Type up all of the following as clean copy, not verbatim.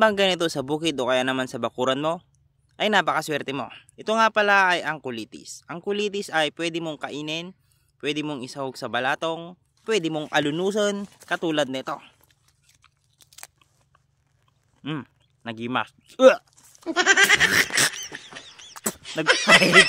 bang ganito sa bukid o kaya naman sa bakuran mo? Ay napakaswerte mo. Ito nga pala ay ang kulitis. Ang kulitis ay pwede mong kainin, pwede mong isahog sa balatong, pwede mong alunusan, katulad nito. Nagimas. Nagpahig.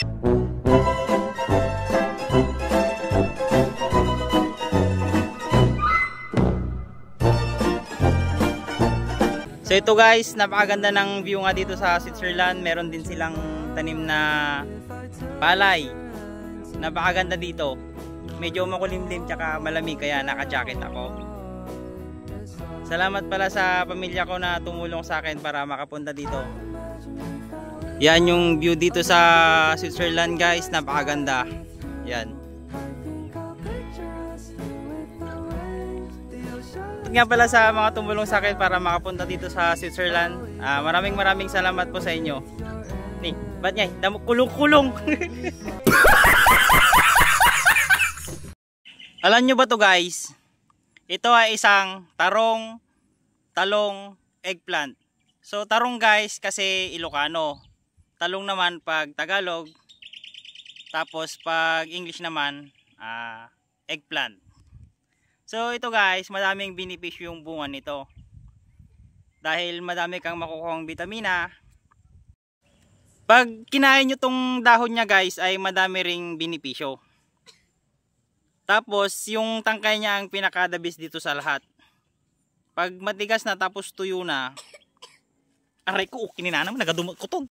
So ito guys, napakaganda ng view nga dito sa Switzerland. Meron din silang tanim na palay. Napakaganda dito. Medyo makulimlim tsaka malamig kaya naka-jacket ako. Salamat pala sa pamilya ko na tumulong sa akin para makapunta dito. Yan yung view dito sa Switzerland guys, napakaganda. Yan. Nga pala sa mga tumulong sa akin para makapunta dito sa Switzerland. Maraming salamat po sa inyo. Ni, ba't nga? Kulong-kulong. Alam nyo ba to guys? Ito ay isang talong, eggplant. So tarong guys kasi Ilocano. Talong naman pag Tagalog. Tapos pag English naman, eggplant. So ito guys, madaming benepisyo yung bunga nito. Dahil madami kang makukuhang bitamina. Pag kinain nyo tong dahon niya guys ay madami ring benepisyo. Tapos yung tangkay niya ang pinakadabis dito sa lahat. Pag matigas na tapos tuyo na, aray ko, kininanam, nagadumot ko to.